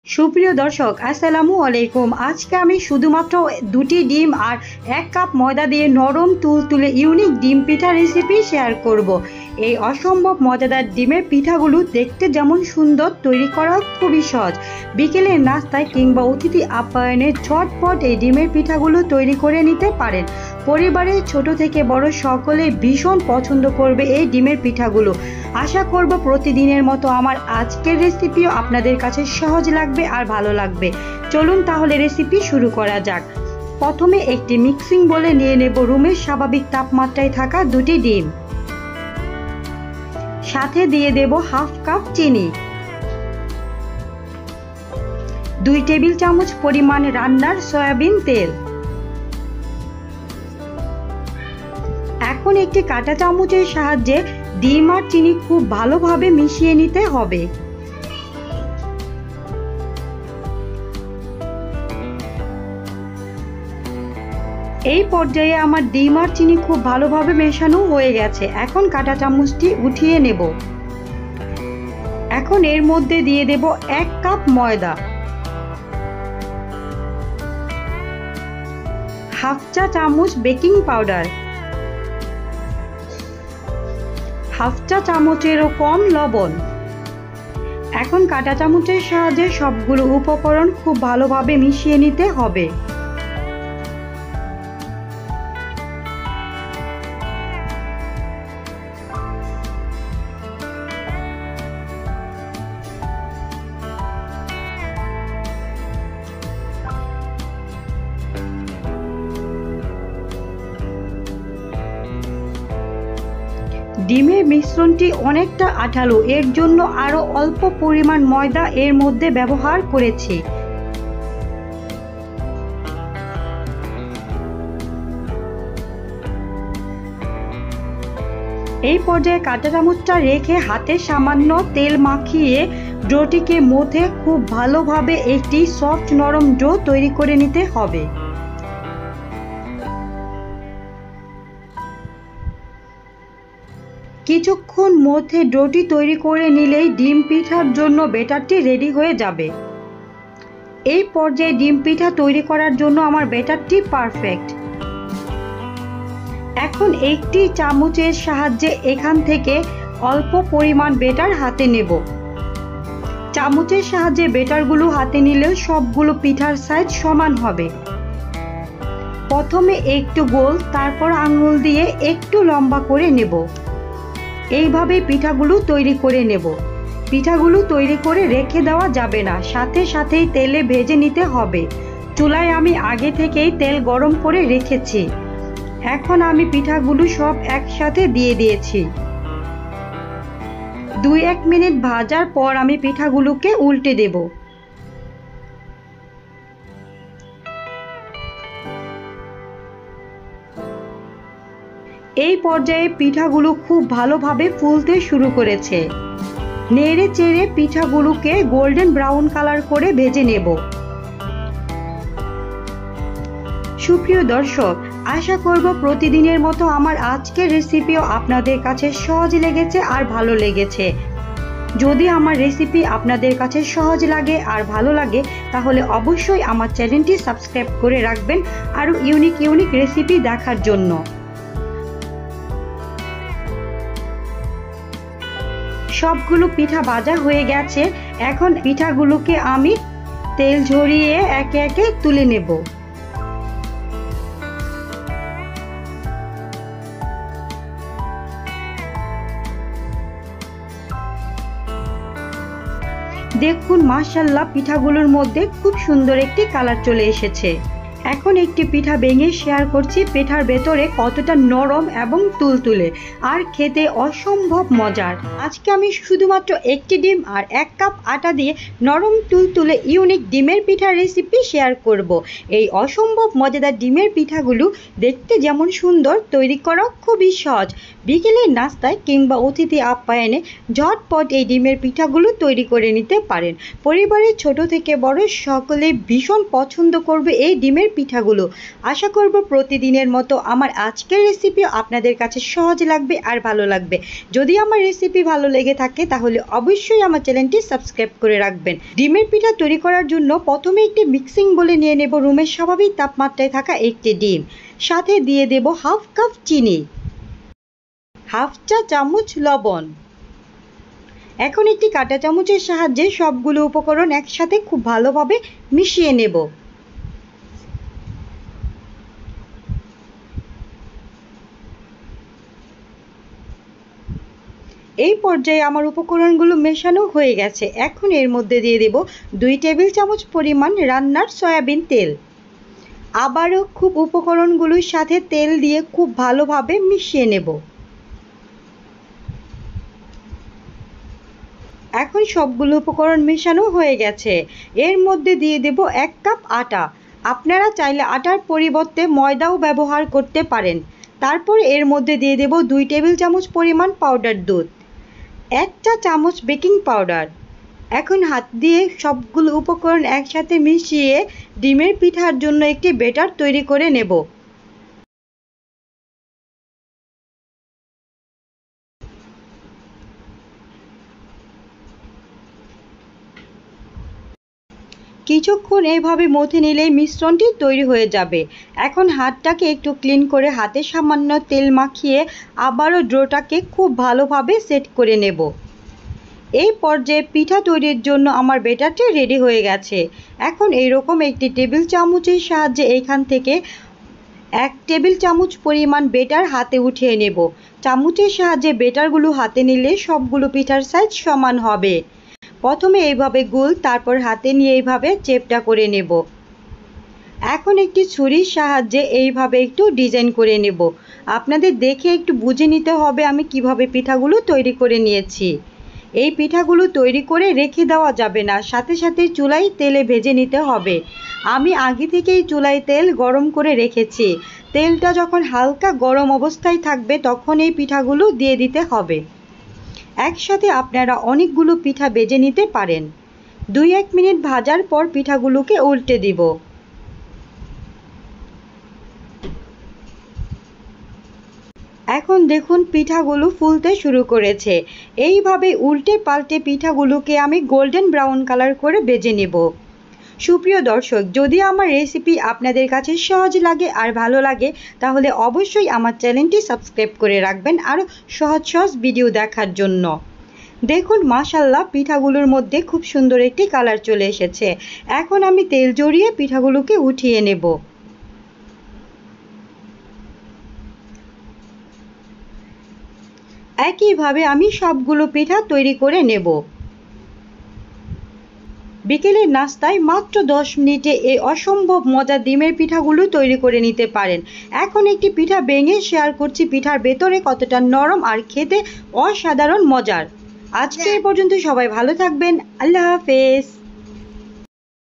সুপ্রিয় দর্শক আসসালামু আলাইকুম। আজকে আমি শুধুমাত্র দুটি ডিম আর 1 কাপ ময়দা দিয়ে নরম তুলতুলে ইউনিক ডিম পিঠা রেসিপি শেয়ার করব। এই অসম্ভব মজাদার ডিমের পিঠাগুলো দেখতে যেমন সুন্দর, তৈরি করা খুবই সহজ। বিকেলের নাস্তায় কিংবা অতিথি আপ্যায়নে ঝটপট এই ডিমের পিঠাগুলো তৈরি করে নিতে পারেন। পরিবারের ছোট থেকে বড় সকলে ভীষণ পছন্দ করবে এই ডিমের পিঠাগুলো। আশা করব প্রতিদিনের মতো আমার আজকের রেসিপিও আপনাদের কাছে সহজ লাগবে আর ভালো লাগবে। চলুন তাহলে রেসিপি শুরু করা যাক। প্রথমে একটি মিক্সিং বোলে নিয়ে নেব রুমের স্বাভাবিক তাপমাত্রায় থাকা দুটি ডিম, সাথে দিয়ে দেব হাফ কাপ চিনি, 2 টেবিল চামচ পরিমাণ রান্নার সয়াবিন তেল। এখন একটি কাঁটা চামচের সাহায্যে ডিম আর চিনি খুব ভালোভাবে মিশিয়ে নিতে হবে। এই পর্যায়ে আমার ডিম আর চিনি খুব ভালোভাবে মেশানো হয়ে গেছে। এখন কাঁটা চামচটি উঠিয়ে নেব। এখন এর মধ্যে দিয়ে দেব 1 কাপ ময়দা, হাফ চা চামচ বেকিং পাউডার, হাফ চা চামচেরও কম লবণ। এখন কাঁটা চামচের সাহায্যে সবগুলো উপকরণ খুব ভালোভাবে মিশিয়ে নিতে হবে। ডিমের মিশ্রণটি অনেকটা আঠালো, এর জন্য আরো অল্প পরিমাণ ময়দা এর মধ্যে ব্যবহার করেছি। এই পর্যায়ে কাঁটা চামচটা রেখে হাতে সামান্য তেল মাখিয়ে ডোটিকে মথে খুব ভালোভাবে একটি সফট নরম ডো তৈরি করে নিতে হবে। কিছুক্ষণ মধ্যে ডোটি তৈরি করে নিলেই ডিম পিঠার জন্য ব্যাটারটি রেডি হয়ে যাবে। এই পর্যায়ে ডিম পিঠা তৈরি করার জন্য আমার ব্যাটারটি পারফেক্ট। এখন একটি চামচের সাহায্যে এখান থেকে অল্প পরিমাণ ব্যাটার হাতে নেব। চামচের সাহায্যে ব্যাটারগুলো হাতে নিলে সবগুলো পিঠার সাইজ সমান হবে। প্রথমে একটু গোল, তারপর আঙুল দিয়ে একটু লম্বা করে নেব। এইভাবে পিঠাগুলো তৈরি করে নেব। পিঠাগুলো তৈরি করে রেখে দেওয়া যাবে না, সাথে সাথেই তেলে ভেজে নিতে হবে। চুলায় আমি আগে থেকেই তেল গরম করে রেখেছি। এখন আমি পিঠাগুলো সব একসাথে দিয়ে দিয়েছি। 2-1 মিনিট ভাজার পর আমি পিঠাগুলোকে উল্টে দেব। এই পর্যায়ে পিঠাগুলো খুব ভালোভাবে ফুলতে শুরু করেছে। নেড়ে চেড়ে পিঠাগুলোকে গোল্ডেন ব্রাউন কালার করে ভেজে নেব। সুপ্রিয় দর্শক, আশা করব প্রতিদিনের মতো আমার আজকের রেসিপিও আপনাদের কাছে সহজ লেগেছে আর ভালো লেগেছে। যদি আমার রেসিপি আপনাদের কাছে সহজ লাগে আর ভালো লাগে তাহলে অবশ্যই আমার চ্যানেলটি সাবস্ক্রাইব করে রাখবেন আরও ইউনিক রেসিপি দেখার জন্য। সবগুলো পিঠা ভাজা হয়ে গেছে। এখন পিঠাগুলোকে আমি তেল ঝরিয়ে একে একে তুলে নেব। দেখুন মাশাআল্লাহ, পিঠাগুলোর মধ্যে খুব সুন্দর একটি কালার চলে এসেছে। এখন একটি পিঠা ভেঙে শেয়ার করছি। পিঠার ভেতরে কতটা নরম এবং তুলতুলে আর খেতে অসম্ভব মজার। আজকে আমি শুধুমাত্র একটি ডিম আর 1 কাপ আটা দিয়ে নরম তুলতুলে ইউনিক ডিমের পিঠার রেসিপি শেয়ার করব। এই অসম্ভব মজাদার ডিমের পিঠাগুলো দেখতে যেমন সুন্দর, তৈরি করা খুবই সহজ। বিকেলের নাস্তায় কিংবা অতিথি আপ্যায়নে ঝটপট এই ডিমের পিঠাগুলো তৈরি করে নিতে পারেন। পরিবারের ছোট থেকে বড় সকলে ভীষণ পছন্দ করবে এই ডিমের ডিমের পিঠাগুলো। আশা করব প্রতিদিনের মতো আমার আজকের রেসিপিও আপনাদের কাছে সহজ লাগবে আর ভালো লাগবে। যদি আমার রেসিপি ভালো লেগে থাকে তাহলে অবশ্যই আমার চ্যানেলটি সাবস্ক্রাইব করে রাখবেন। ডিমের পিঠা তৈরি করার জন্য প্রথমে একটি মিক্সিং বলে নিয়ে নেব রুমের স্বাভাবিক তাপমাত্রায় থাকা একটি ডিম, সাথে দিয়ে দেব হাফ কাপ চিনি, হাফ চা চামচ লবণ। এখন একটি কাঁটা চামচের সাহায্যে সবগুলো উপকরণ একসাথে খুব ভালোভাবে মিশিয়ে নেব। এই পর্যায়ে আমার উপকরণগুলো মেশানো হয়ে গেছে। এখন এর মধ্যে দিয়ে দেব 2 টেবিল চামচ পরিমাণ রান্নার সয়াবিন তেল। আবারও খুব উপকরণগুলোর সাথে তেল দিয়ে খুব ভালোভাবে মিশিয়ে নেব। এখন সবগুলো উপকরণ মেশানো হয়ে গেছে। এর মধ্যে দিয়ে দেব 1 কাপ আটা। আপনারা চাইলে আটার পরিবর্তে ময়দাও ব্যবহার করতে পারেন। তারপর এর মধ্যে দিয়ে দেব 2 টেবিল চামচ পরিমাণ পাউডার দুধ, 1 চা চামচ বেকিং পাউডার। এখন হাত দিয়ে সবগুলো উপকরণ একসাথে মিশিয়ে ডিমের পিঠার জন্য একটি ব্যাটার তৈরি করে নেব। কিছুক্ষণ এইভাবে মথে নিলেই মিশ্রণটি তৈরি হয়ে যাবে। এখন হাতটাকে একটু ক্লিন করে হাতে সামান্য তেল মাখিয়ে আবারও ডোটাকে খুব ভালোভাবে সেট করে নেব। এই পর্যায়ে পিঠা তৈরির জন্য আমার ব্যাটারটি রেডি হয়ে গেছে। এখন এইরকম একটি টেবিল চামচের সাহায্যে এইখান থেকে 1 টেবিল চামচ পরিমাণ ব্যাটার হাতে উঠিয়ে নেব। চামচের সাহায্যে ব্যাটারগুলো হাতে নিলে সবগুলো পিঠার সাইজ সমান হবে। প্রথমে এইভাবে গোল, তারপর হাতে নিয়ে এইভাবে চেপটা করে নেব। এখন একটি ছুরির সাহায্যে এইভাবে একটু ডিজাইন করে নেব। আপনাদের দেখে একটু বুঝে নিতে হবে আমি কিভাবে পিঠাগুলো তৈরি করে নিয়েছি। এই পিঠাগুলো তৈরি করে রেখে দেওয়া যাবে না, সাথে সাথে চুলায় তেলে ভেজে নিতে হবে। আমি আগে থেকেই চুলায় তেল গরম করে রেখেছি। তেলটা যখন হালকা গরম অবস্থায় থাকবে তখন এই পিঠাগুলো দিয়ে দিতে হবে। একসাথে আপনারা অনেকগুলো পিঠা ভেজে নিতে পারেন। 2-1 মিনিট ভাজার পর পিঠাগুলোকে উল্টে দিব। এখন দেখুন পিঠাগুলো ফুলতে শুরু করেছে। এইভাবে উল্টে পাল্টে পিঠাগুলোকে আমি গোল্ডেন ব্রাউন কালার করে ভেজে নেব। সুপ্রিয় দর্শক, যদি আমার রেসিপি আপনাদের কাছে সহজ লাগে আর ভালো লাগে তাহলে অবশ্যই আমার চ্যানেলটি সাবস্ক্রাইব করে রাখবেন আরও সহজ সহজ ভিডিও দেখার জন্য। দেখুন মাশাআল্লাহ পিঠাগুলোর মধ্যে খুব সুন্দর একটি কালার চলে এসেছে। এখন আমি তেল জড়িয়ে পিঠাগুলোকে উঠিয়ে নেব। একইভাবে আমি সবগুলো পিঠা তৈরি করে নেব। বিকেলের নাস্তায় মাত্র 10 মিনিটে এই অসম্ভব মজার ডিমের পিঠাগুলো তৈরি করে নিতে পারেন। এখন একটি পিঠা ভেঙে শেয়ার করছি পিঠার ভেতরে কতটা নরম আর খেতে অসাধারণ মজার। আজকে এই পর্যন্ত, সবাই ভালো থাকবেন। আল্লাহ হাফেজ।